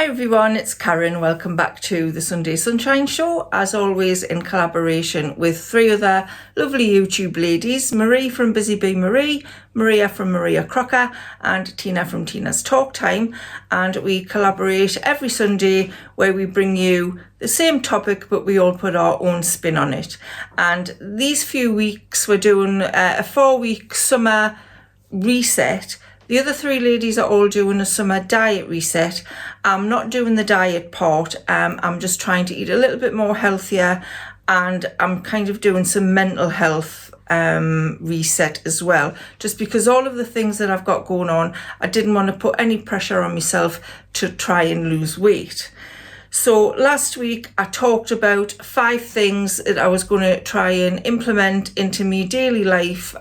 everyone, it's Karen. Welcome back to the Sunday Sunshine Show, as always in collaboration with three other lovely YouTube ladies: Marie from Busy Bee Marie, Maria from Maria Crocker, and Tina from Tina's Talk Time. And we collaborate every Sunday where we bring you the same topic, but we all put our own spin on it. And these few weeks we're doing a 4-week summer reset. The other three ladies are all doing a summer diet reset. I'm not doing the diet part. I'm just trying to eat a little bit more healthier, and I'm kind of doing some mental health reset as well, just because all of the things that I've got going on, I didn't want to put any pressure on myself to try and lose weight. So last week I talked about 5 things that I was going to try and implement into my daily life,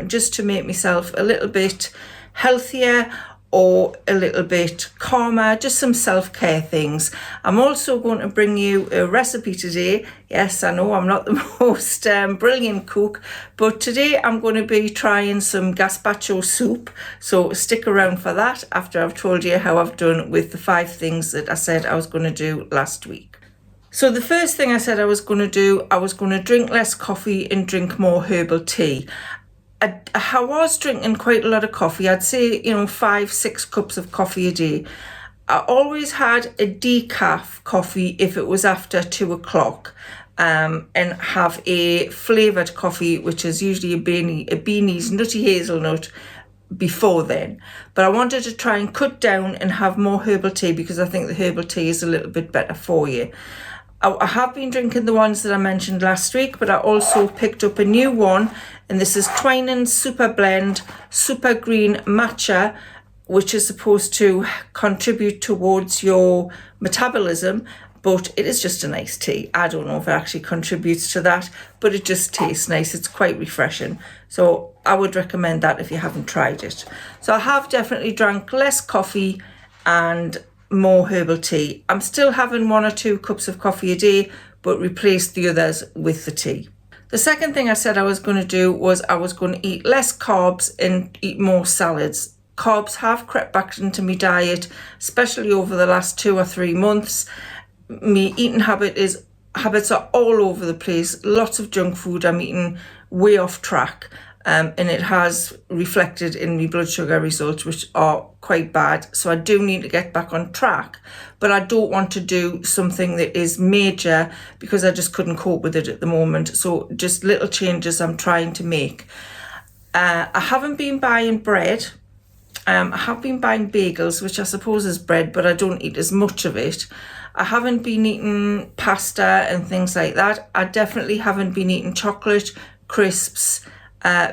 just to make myself a little bit healthier or a little bit calmer, just some self-care things. I'm also going to bring you a recipe today. Yes, I know I'm not the most brilliant cook, but today I'm going to be trying some gazpacho soup. So stick around for that after I've told you how I've done with the 5 things that I said I was going to do last week. So the first thing I said I was going to do, I was going to drink less coffee and drink more herbal tea. I was drinking quite a lot of coffee. I'd say, 5-6 cups of coffee a day. I always had a decaf coffee if it was after 2 o'clock, and have a flavoured coffee, which is usually a Beanie's Nutty Hazelnut before then. But I wanted to try and cut down and have more herbal tea, because I think the herbal tea is a little bit better for you. I have been drinking the ones that I mentioned last week, but I also picked up a new one, and this is Twinings Super Blend Super Green Matcha, which is supposed to contribute towards your metabolism, but it is just a nice tea. I don't know if it actually contributes to that, but it just tastes nice. It's quite refreshing. So I would recommend that if you haven't tried it. So I have definitely drank less coffee and more herbal tea. I'm still having 1 or 2 cups of coffee a day, but replaced the others with the tea. The second thing I said I was going to do was I was going to eat less carbs and eat more salads. Carbs have crept back into my diet, especially over the last 2 or 3 months. My eating habits are all over the place. Lots of junk food. I'm eating way off track. And it has reflected in my blood sugar results, which are quite bad. So I do need to get back on track, but I don't want to do something that is major, because I just couldn't cope with it at the moment. So just little changes I'm trying to make. I haven't been buying bread. I have been buying bagels, which I suppose is bread, but I don't eat as much of it. I haven't been eating pasta and things like that. I definitely haven't been eating chocolate, crisps,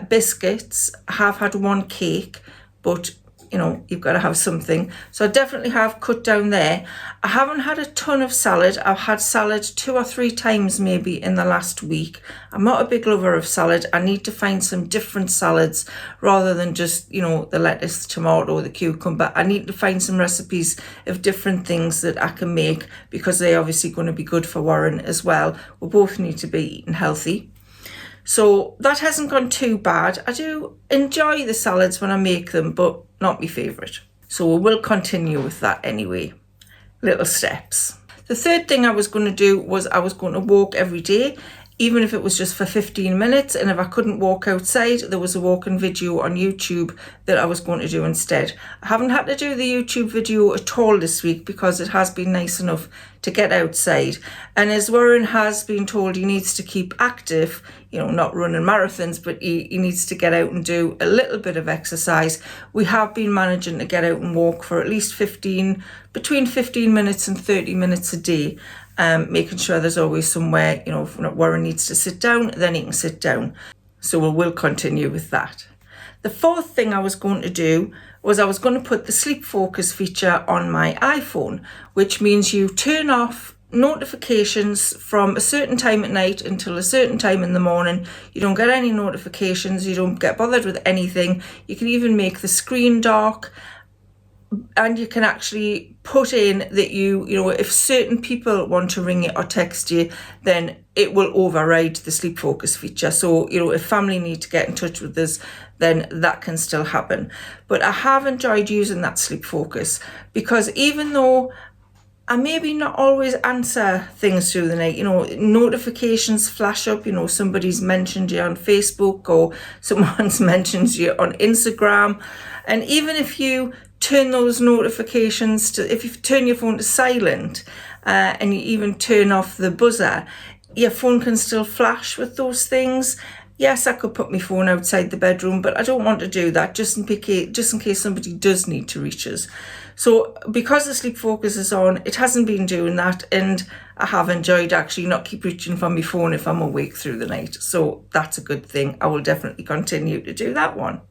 biscuits. I have had 1 cake, but you've got to have something. So I definitely have cut down there. I haven't had a ton of salad. I've had salad 2 or 3 times maybe in the last week. I'm not a big lover of salad. I need to find some different salads rather than just, the lettuce, the tomato, the cucumber. I need to find some recipes of different things that I can make, because they're obviously going to be good for Warren as well. We both need to be eating healthy. So that hasn't gone too bad. I do enjoy the salads when I make them, but not my favourite. So we will continue with that anyway. Little steps. The third thing I was going to do was I was going to walk every day, even if it was just for 15 minutes. And if I couldn't walk outside, there was a walking video on YouTube that I was going to do instead. I haven't had to do the YouTube video at all this week, because it has been nice enough to get outside. And as Warren has been told, he needs to keep active, not running marathons, but he needs to get out and do a little bit of exercise. We have been managing to get out and walk for at least between 15 minutes and 30 minutes a day. Making sure there's always somewhere, if Warren needs to sit down, then he can sit down. So we will continue with that. The fourth thing I was going to do was I was going to put the sleep focus feature on my iPhone, which means you turn off notifications from a certain time at night until a certain time in the morning. You don't get any notifications. You don't get bothered with anything. You can even make the screen dark. And you can actually put in that if certain people want to ring you or text you, then it will override the sleep focus feature. So, if family need to get in touch with us, then that can still happen. But I have enjoyed using that sleep focus, because even though I maybe not always answer things through the night. You know, notifications flash up, you know, somebody's mentioned you on Facebook or someone's mentioned you on Instagram. And even if you turn those notifications to, if you turn your phone to silent and you even turn off the buzzer, your phone can still flash with those things. Yes, I could put my phone outside the bedroom, but I don't want to do that just in case somebody does need to reach us. So because the Sleep Focus is on, it hasn't been doing that, and I have enjoyed actually not keep reaching for my phone if I'm awake through the night. So that's a good thing. I will definitely continue to do that one.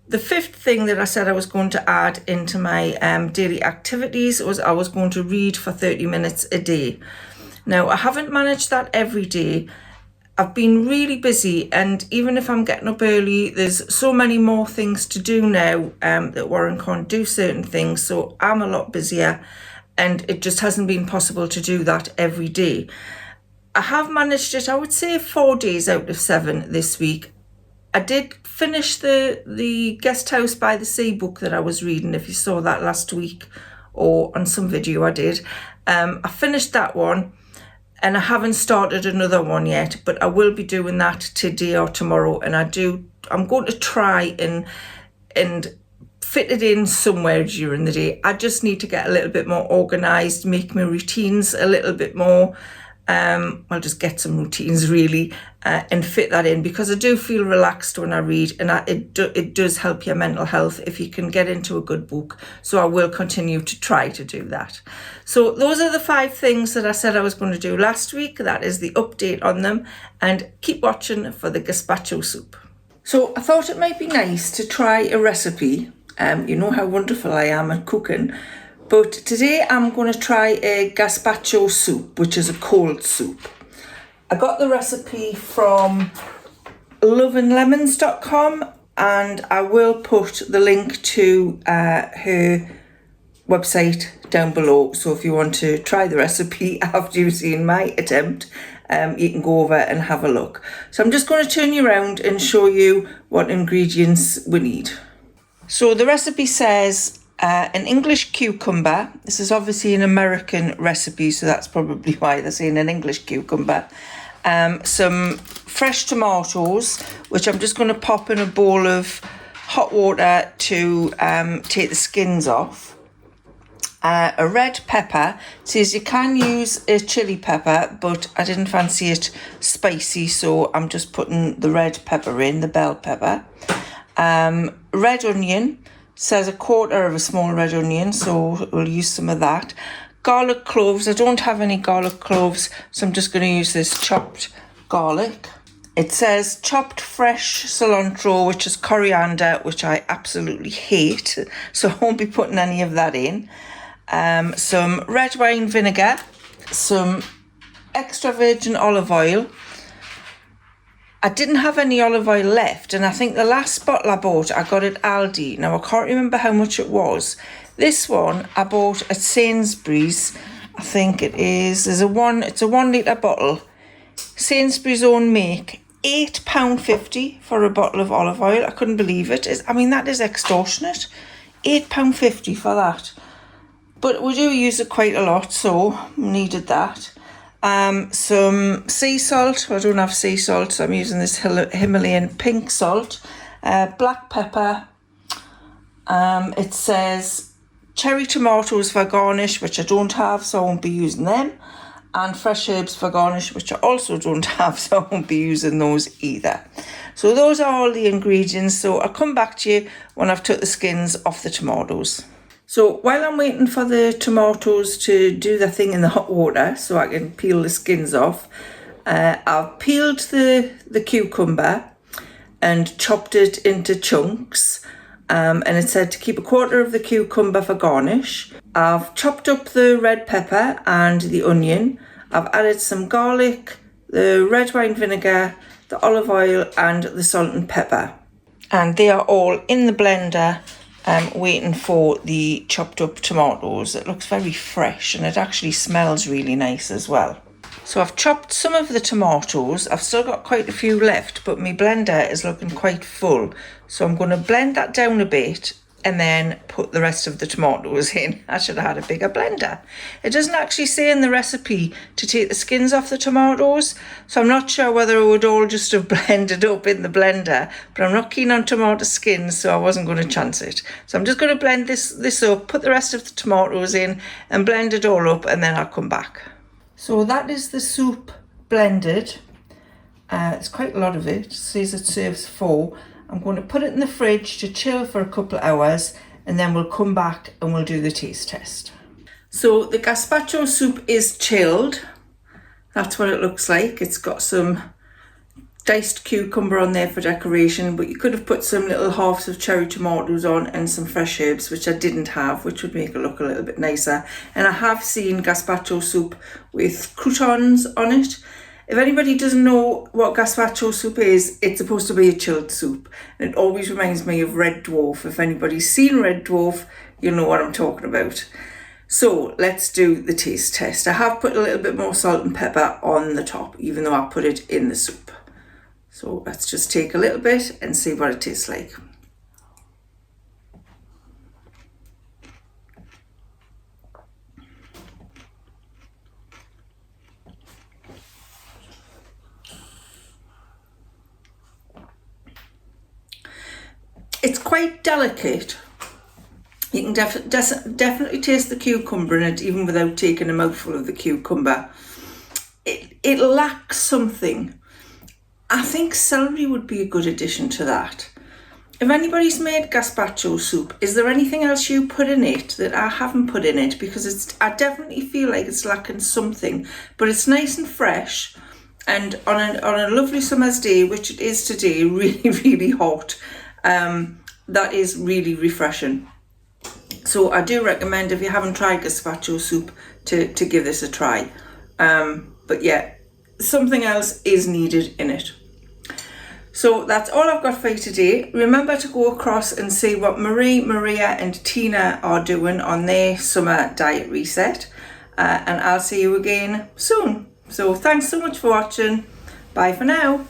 The fifth thing that I said I was going to add into my daily activities was I was going to read for 30 minutes a day. Now, I haven't managed that every day. I've been really busy, and even if I'm getting up early, there's so many more things to do now that Warren can't do certain things, so I'm a lot busier, and it just hasn't been possible to do that every day. I have managed it, I would say 4 days out of 7 this week. I did finish the Guest House by the Sea book that I was reading, if you saw that last week or on some video I did. I finished that one. And I haven't started another one yet, but I will be doing that today or tomorrow. And I'm going to try and fit it in somewhere during the day. I just need to get a little bit more organised, make my routines a little bit more. I'll just get some routines really and fit that in, because I do feel relaxed when I read, and it does help your mental health if you can get into a good book. So I will continue to try to do that. So those are the 5 things that I said I was going to do last week. That is the update on them, and keep watching for the Gazpacho soup. So I thought it might be nice to try a recipe. You know how wonderful I am at cooking. But today I'm going to try a Gazpacho soup, which is a cold soup. I got the recipe from loveandlemons.com, and I will put the link to her website down below. So if you want to try the recipe after you've seen my attempt, you can go over and have a look. So I'm just going to turn you around and show you what ingredients we need. So the recipe says an English cucumber. This is obviously an American recipe, so that's probably why they're saying an English cucumber. Some fresh tomatoes, which I'm just going to pop in a bowl of hot water to take the skins off. A red pepper. It says you can use a chili pepper, but I didn't fancy it spicy, so I'm just putting the red pepper in, the bell pepper. Red onion. Says a quarter of a small red onion, so we'll use some of that. Garlic cloves. I don't have any garlic cloves, so I'm just going to use this chopped garlic. It says chopped fresh cilantro, which is coriander, which I absolutely hate, so I won't be putting any of that in. Some red wine vinegar, some extra virgin olive oil. I didn't have any olive oil left, and I think the last bottle I bought, I got at Aldi. Now, I can't remember how much it was. This one I bought at Sainsbury's. I think it is. It's a 1 litre bottle. Sainsbury's own make. £8.50 for a bottle of olive oil. I couldn't believe it. I mean, that is extortionate. £8.50 for that. But we do use it quite a lot, so needed that. Some sea salt. I don't have sea salt, so I'm using this Himalayan pink salt. Black pepper. It says cherry tomatoes for garnish, which I don't have, so I won't be using them. And fresh herbs for garnish, which I also don't have, so I won't be using those either. So those are all the ingredients. So I'll come back to you when I've took the skins off the tomatoes. So while I'm waiting for the tomatoes to do their thing in the hot water so I can peel the skins off, I've peeled the cucumber and chopped it into chunks. And it said to keep a quarter of the cucumber for garnish. I've chopped up the red pepper and the onion. I've added some garlic, the red wine vinegar, the olive oil and the salt and pepper. And they are all in the blender waiting for the chopped up tomatoes. It looks very fresh and it actually smells really nice as well. So I've chopped some of the tomatoes. I've still got quite a few left, but my blender is looking quite full. So I'm going to blend that down a bit and then put the rest of the tomatoes in. I should have had a bigger blender. It doesn't actually say in the recipe to take the skins off the tomatoes, so I'm not sure whether it would all just have blended up in the blender, but I'm not keen on tomato skins, so I wasn't going to chance it. So I'm just going to blend this up, put the rest of the tomatoes in and blend it all up, and then I'll come back. So that is the soup blended. It's quite a lot of it. It says it serves 4. I'm going to put it in the fridge to chill for a couple of hours, and then we'll come back and we'll do the taste test. So the gazpacho soup is chilled. That's what it looks like. It's got some diced cucumber on there for decoration, but you could have put some little halves of cherry tomatoes on and some fresh herbs, which I didn't have, which would make it look a little bit nicer. And I have seen gazpacho soup with croutons on it. If anybody doesn't know what gazpacho soup is, it's supposed to be a chilled soup. And it always reminds me of Red Dwarf. If anybody's seen Red Dwarf, you'll know what I'm talking about. So let's do the taste test. I have put a little bit more salt and pepper on the top, even though I put it in the soup. So let's just take a little bit and see what it tastes like. It's quite delicate. You can definitely taste the cucumber in it, even without taking a mouthful of the cucumber. It lacks something. I think celery would be a good addition to that. If anybody's made gazpacho soup, is there anything else you put in it that I haven't put in it? Because I definitely feel like it's lacking something, but it's nice and fresh. And on a lovely summer's day, which it is today, really, really hot, that is really refreshing. So I do recommend, if you haven't tried gazpacho soup, to give this a try. But yeah, something else is needed in it. So that's all I've got for you today. Remember to go across and see what Marie, Maria and Tina are doing on their summer diet reset. And I'll see you again soon. So thanks so much for watching. Bye for now.